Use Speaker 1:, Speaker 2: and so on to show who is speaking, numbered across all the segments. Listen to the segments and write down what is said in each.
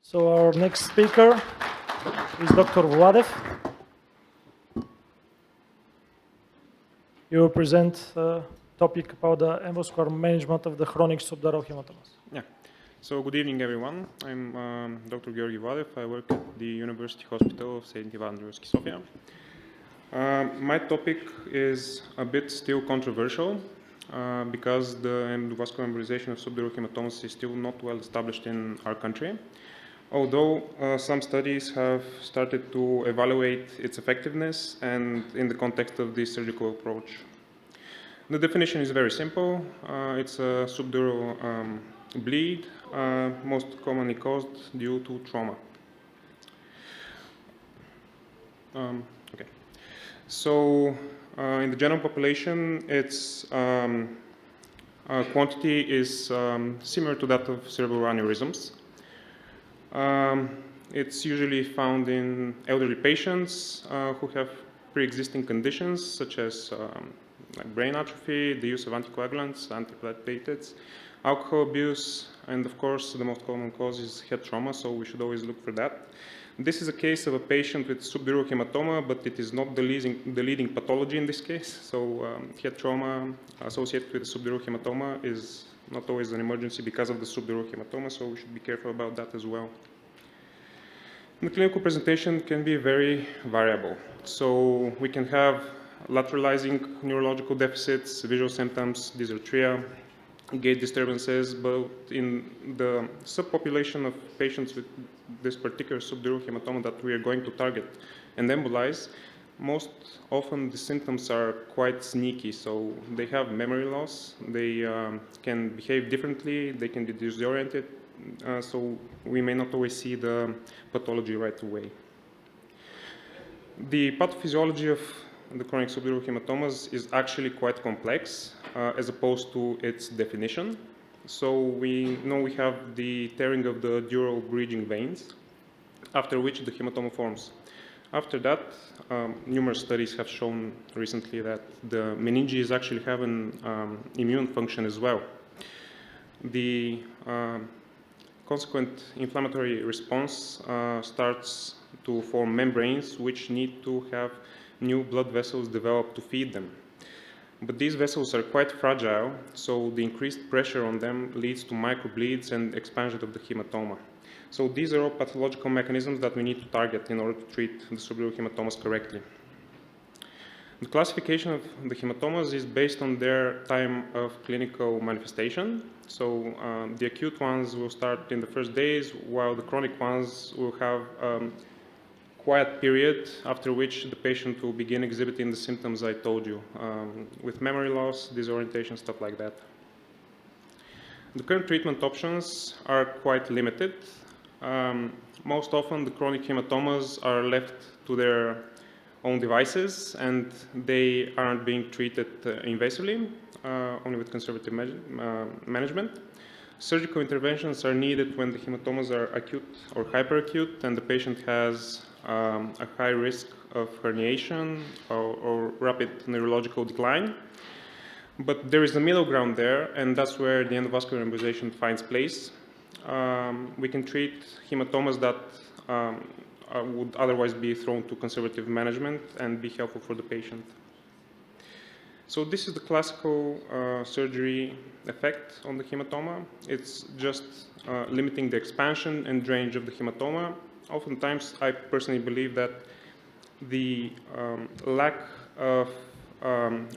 Speaker 1: So our next speaker is Dr. Vladev. He will present a topic about the endovascular management of the chronic subdural hematomas.
Speaker 2: Yeah. So good evening, everyone. I'm Dr. Georgi Vladev. I work at the University Hospital of St. Ivan Rimski Sofia. My topic is a bit still controversial because the endovascular embolization of subdural hematomas is still not well established in our country. Although some studies have started to evaluate its effectiveness and in the context of this surgical approach. The definition is very simple. It's a subdural bleed, most commonly caused due to trauma. Okay. So in the general population, its quantity is similar to that of cerebral aneurysms. It's usually found in elderly patients who have pre-existing conditions such as like brain atrophy, the use of anticoagulants, antiplatelets, alcohol abuse, and of course the most common cause is head trauma, so we should always look for that. This is a case of a patient with subdural hematoma, but it is not the leading pathology in this case. So head trauma associated with the subdural hematoma is not always an emergency because of the subdural hematoma, so we should be careful about that as well. The clinical presentation can be very variable. So we can have lateralizing neurological deficits, visual symptoms, dysarthria, gait disturbances, but in the subpopulation of patients with this particular subdural hematoma that we are going to target and embolize, most often the symptoms are quite sneaky. So they have memory loss, they can behave differently, they can be disoriented, so we may not always see the pathology right away. The pathophysiology of the chronic subdural hematomas is actually quite complex as opposed to its definition. So we know we have the tearing of the dural bridging veins, after which the hematoma forms. After that, numerous studies have shown recently that the meninges actually have an immune function as well. The consequent inflammatory response starts to form membranes which need to have new blood vessels developed to feed them. But these vessels are quite fragile, so the increased pressure on them leads to microbleeds and expansion of the hematoma. So these are all pathological mechanisms that we need to target in order to treat the subdural hematomas correctly. The classification of the hematomas is based on their time of clinical manifestation. So the acute ones will start in the first days, while the chronic ones will have quiet period after which the patient will begin exhibiting the symptoms I told you, with memory loss, disorientation, stuff like that. The current treatment options are quite limited. Most often the chronic hematomas are left to their own devices and they aren't being treated invasively, only with conservative management. Surgical interventions are needed when the hematomas are acute or hyperacute and the patient has a high risk of herniation or rapid neurological decline. But there is a middle ground there, and that's where the endovascular embolization finds place. We can treat hematomas that would otherwise be thrown to conservative management and be helpful for the patient. So this is the classical surgery effect on the hematoma. It's just limiting the expansion and drainage of the hematoma. Oftentimes, I personally believe that the lack of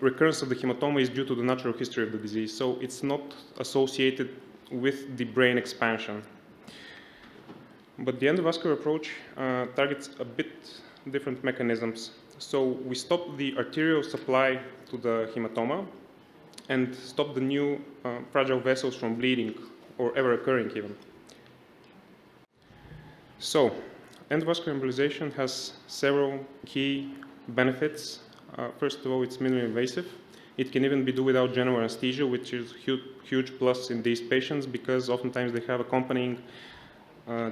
Speaker 2: recurrence of the hematoma is due to the natural history of the disease. So it's not associated with the brain expansion. But the endovascular approach targets a bit different mechanisms. So we stop the arterial supply to the hematoma and stop the new fragile vessels from bleeding or ever occurring even. So endovascular embolization has several key benefits. First of all, it's minimally invasive. It can even be done without general anesthesia, which is a huge plus in these patients because oftentimes they have accompanying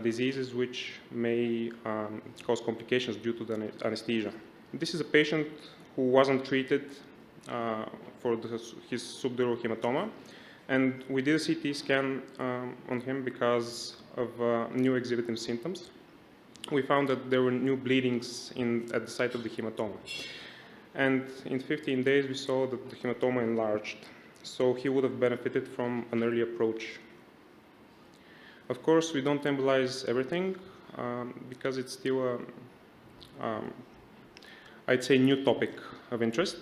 Speaker 2: diseases which may cause complications due to the anesthesia. This is a patient who wasn't treated for his subdural hematoma, And we did a CT scan on him because of new exhibiting symptoms. We found that there were new bleedings at the site of the hematoma. And in 15 days, we saw that the hematoma enlarged. So he would have benefited from an early approach. Of course, we don't embolize everything because it's still I'd say, new topic of interest.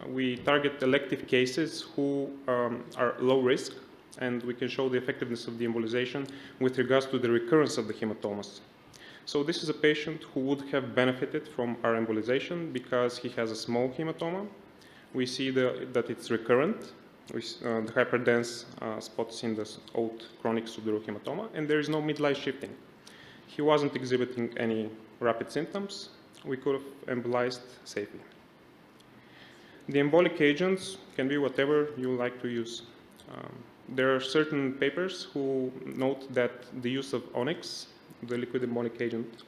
Speaker 2: We target elective cases who are low risk, and we can show the effectiveness of the embolization with regards to the recurrence of the hematomas. So this is a patient who would have benefited from our embolization because he has a small hematoma. We see that it's recurrent. The hyperdense spots in the old chronic subdural hematoma, and there is no midline shifting. He wasn't exhibiting any rapid symptoms. We could have embolized safely. The embolic agents can be whatever you like to use. There are certain papers who note that the use of onyx, the liquid embolic agent,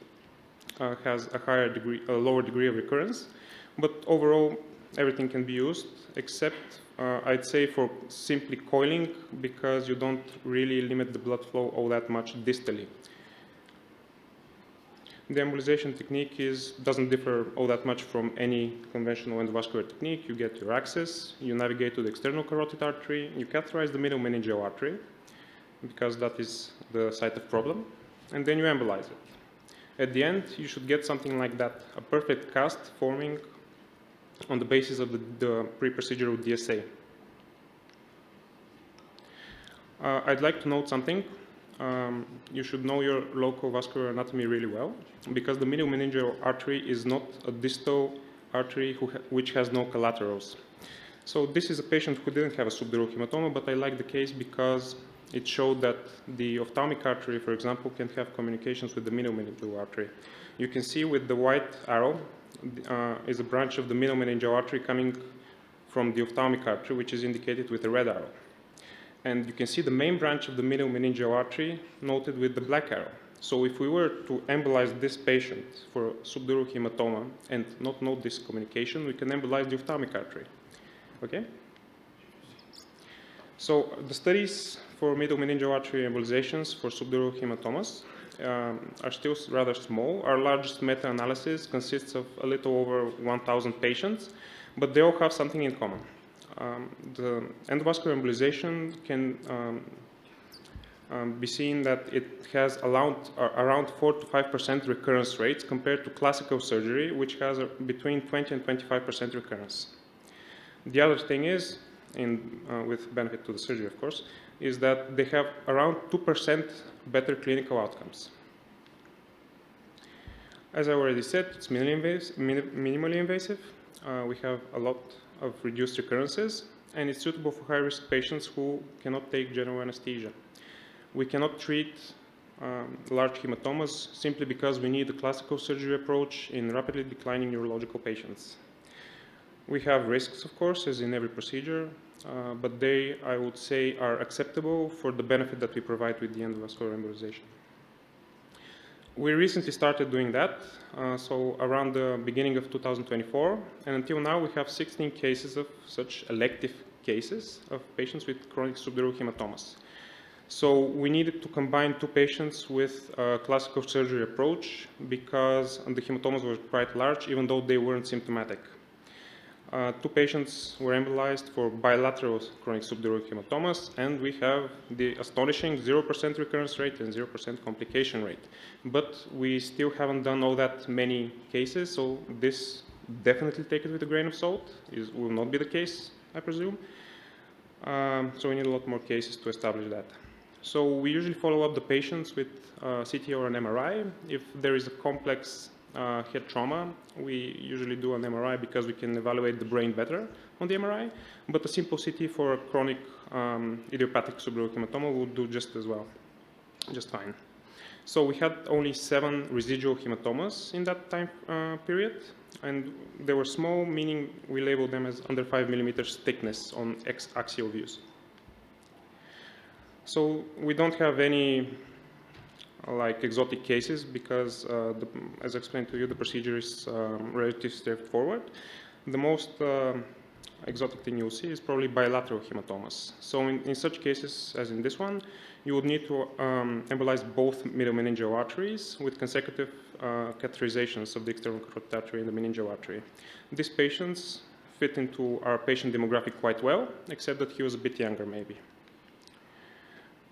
Speaker 2: has a lower degree of recurrence, but overall everything can be used except I'd say for simply coiling, because you don't really limit the blood flow all that much distally. The embolization technique doesn't differ all that much from any conventional endovascular technique. You get your access, you navigate to the external carotid artery, you catheterize the middle meningeal artery, because that is the site of problem, and then you embolize it. At the end, you should get something like that, a perfect cast forming on the basis of the pre-procedural DSA. I'd like to note something. You should know your local vascular anatomy really well, because the middle meningeal artery is not a distal artery which has no collaterals. So this is a patient who didn't have a subdural hematoma, but I like the case because it showed that the ophthalmic artery, for example, can have communications with the middle meningeal artery. You can see with the white arrow is a branch of the middle meningeal artery coming from the ophthalmic artery, which is indicated with a red arrow. And you can see the main branch of the middle meningeal artery noted with the black arrow. So if we were to embolize this patient for subdural hematoma and not note this communication, we can embolize the ophthalmic artery. Okay? So the studies for middle meningeal artery embolizations for subdural hematomas are still rather small. Our largest meta-analysis consists of a little over 1,000 patients, but they all have something in common. The endovascular embolization can be seen that it has around 4 to 5% recurrence rates compared to classical surgery, which has between 20 and 25% recurrence. The other thing is, with benefit to the surgery, of course, is that they have around 2% better clinical outcomes. As I already said, it's minimally invasive. We have a lot of reduced recurrences, and it's suitable for high-risk patients who cannot take general anesthesia. We cannot treat large hematomas simply because we need a classical surgery approach in rapidly declining neurological patients. We have risks, of course, as in every procedure, but they, I would say, are acceptable for the benefit that we provide with the endovascular embolization. We recently started doing that, so around the beginning of 2024, and until now we have 16 cases of such elective cases of patients with chronic subdural hematomas. So we needed to combine two patients with a classical surgery approach because the hematomas were quite large, even though they weren't symptomatic. Two patients were embolized for bilateral chronic subdural hematomas, and we have the astonishing 0% recurrence rate and 0% complication rate. But we still haven't done all that many cases, so this definitely take it with a grain of salt. Will not be the case, I presume. So we need a lot more cases to establish that. So we usually follow up the patients with CT or an MRI. If there is a complex head trauma, we usually do an MRI because we can evaluate the brain better on the MRI, but a simple CT for a chronic idiopathic subdural hematoma will do just as well, just fine. So we had only 7 residual hematomas in that time period, and they were small, meaning we labeled them as under 5 millimeters thickness on axial views. So we don't have any like exotic cases because, as I explained to you, the procedure is relatively straightforward. The most exotic thing you'll see is probably bilateral hematomas. So in such cases, as in this one, you would need to embolize both middle meningeal arteries with consecutive catheterizations of the external carotid artery and the meningeal artery. These patients fit into our patient demographic quite well, except that he was a bit younger, maybe.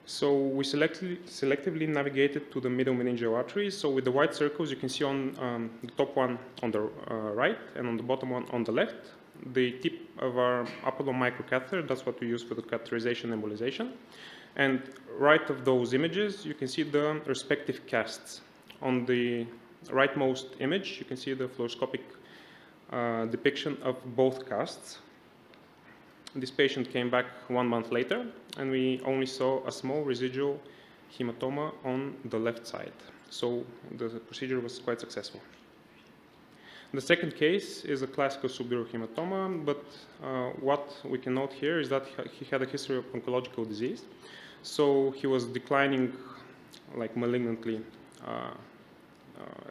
Speaker 2: So we selectively navigated to the middle meningeal arteries. So with the white circles, you can see on the top one on the right and on the bottom one on the left, the tip of our Apollo microcatheter. That's what we use for the catheterization and embolization. And right of those images, you can see the respective casts. On the rightmost image, you can see the fluoroscopic depiction of both casts. This patient came back 1 month later, and we only saw a small residual hematoma on the left side. So the procedure was quite successful. The second case is a classical subdural hematoma, but what we can note here is that he had a history of oncological disease. So he was declining like malignantly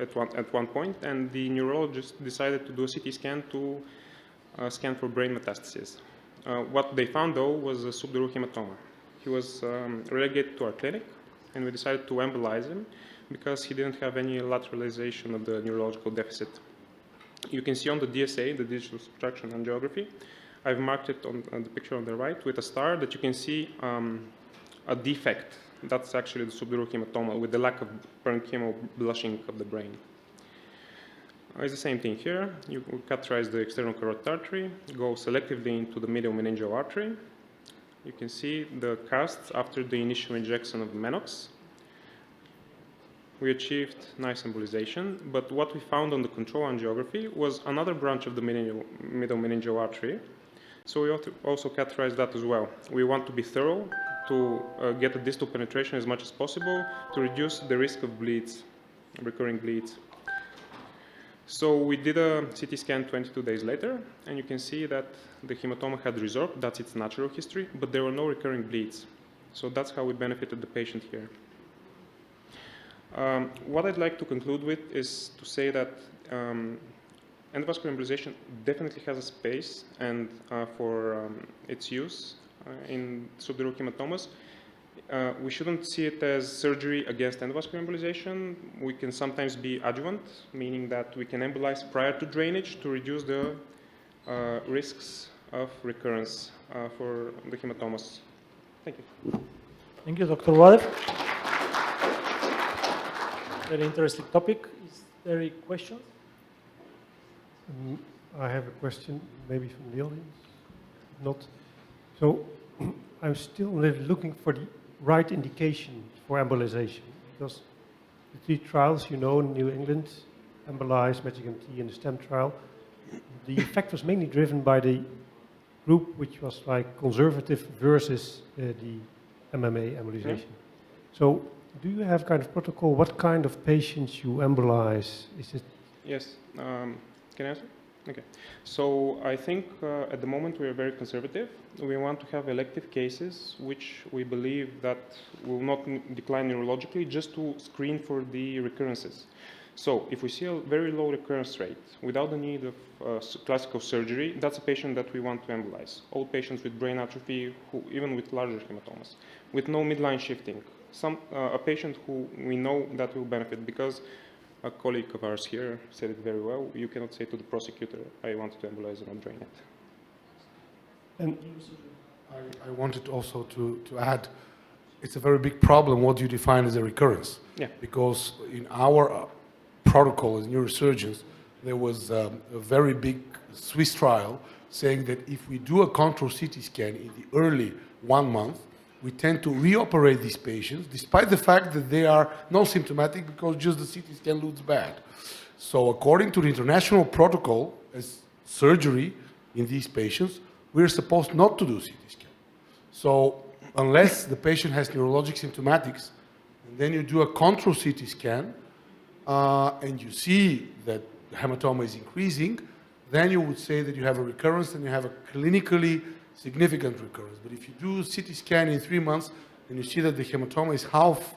Speaker 2: at one point, and the neurologist decided to do a CT scan to scan for brain metastases. What they found, though, was a subdural hematoma. He was relegated to our clinic, and we decided to embolize him because he didn't have any lateralization of the neurological deficit. You can see on the DSA, the digital subtraction angiography, I've marked it on the picture on the right with a star that you can see a defect. That's actually the subdural hematoma with the lack of parenchymal blushing of the brain. It's the same thing here. You catheterize the external carotid artery, go selectively into the middle meningeal artery. You can see the casts after the initial injection of the Menox. We achieved nice embolization, but what we found on the control angiography was another branch of the middle meningeal artery. So we also catheterized that as well. We want to be thorough to get a distal penetration as much as possible to reduce the risk of bleeds, recurring bleeds. So we did a CT scan 22 days later, and you can see that the hematoma had resorbed. That's its natural history, but there were no recurring bleeds. So that's how we benefited the patient here. What I'd like to conclude with is to say that endovascular embolization definitely has a space and for its use in subdural hematomas. We shouldn't see it as surgery against endovascular embolization. We can sometimes be adjuvant, meaning that we can embolize prior to drainage to reduce the risks of recurrence for the hematomas. Thank you.
Speaker 1: Thank you, Dr. Vladev. Very interesting topic. Is there any questions?
Speaker 3: I have a question, maybe from the audience. Not. So I'm still looking for the right indication for embolization, because the 3 trials, you know, in New England, Embolize, Magic MT, and the STEM trial, the effect was mainly driven by the group which was like conservative versus the MMA embolization. So do you have kind of protocol? What kind of patients you embolize? Is it?
Speaker 2: Yes. Can I answer? Okay. So I think at the moment we are very conservative. We want to have elective cases which we believe that will not decline neurologically, just to screen for the recurrences. So if we see a very low recurrence rate without the need of classical surgery, that's a patient that we want to embolize. Old patients with brain atrophy, even with larger hematomas, with no midline shifting. A patient who we know that will benefit, because a colleague of ours here said it very well. You cannot say to the prosecutor, I want to embolize and not drain it.
Speaker 4: And I wanted also to add, it's a very big problem what you define as a recurrence.
Speaker 2: Yeah.
Speaker 4: Because in our protocol as neurosurgeons, there was a very big Swiss trial saying that if we do a control CT scan in the early 1 month, we tend to reoperate these patients, despite the fact that they are non-symptomatic, because just the CT scan looks bad. So according to the international protocol, as surgery in these patients, we're supposed not to do CT scan. So unless the patient has neurologic symptomatics, and then you do a control CT scan, and you see that the hematoma is increasing, then you would say that you have a recurrence and you have a clinically significant recurrence. But if you do CT scan in 3 months and you see that the hematoma is half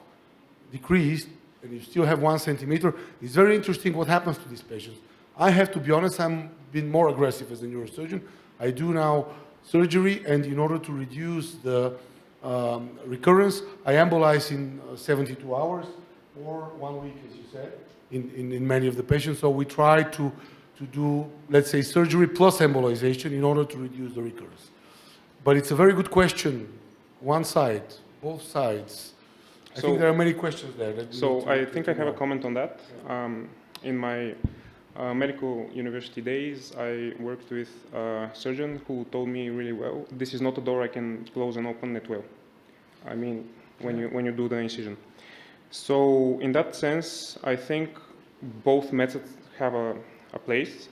Speaker 4: decreased and you still have 1 centimeter, it's very interesting what happens to these patients. I have to be honest, I'm been more aggressive as a neurosurgeon. I do now surgery, and in order to reduce the recurrence, I embolize in 72 hours or 1 week, as you said, in many of the patients. So we try to do, let's say, surgery plus embolization in order to reduce the recurrence. But it's a very good question. One side, both sides. I think there are many questions there.
Speaker 2: So I think I have a comment on that. In my medical university days, I worked with a surgeon who told me really well, this is not a door I can close and open at will. I mean, when you do the incision. So in that sense, I think both methods have a place.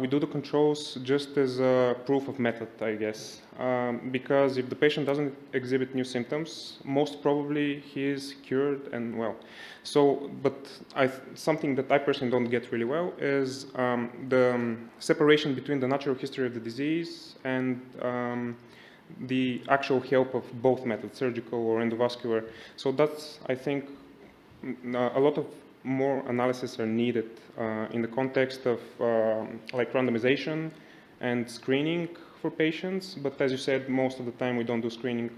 Speaker 2: We do the controls just as a proof of method, I guess, because if the patient doesn't exhibit new symptoms, most probably he is cured and well. So, but something that I personally don't get really well is the separation between the natural history of the disease and the actual help of both methods, surgical or endovascular. So that's, I think, a lot of more analysis are needed in the context of like randomization and screening for patients. But as you said, most of the time we don't do screening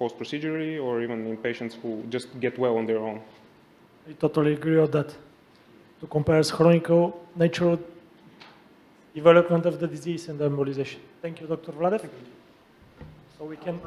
Speaker 2: post-procedurally or even in patients who just get well on their own.
Speaker 1: I totally agree with that. To compare chronic natural development of the disease and the embolization. Thank you, Dr. Vladev. So we can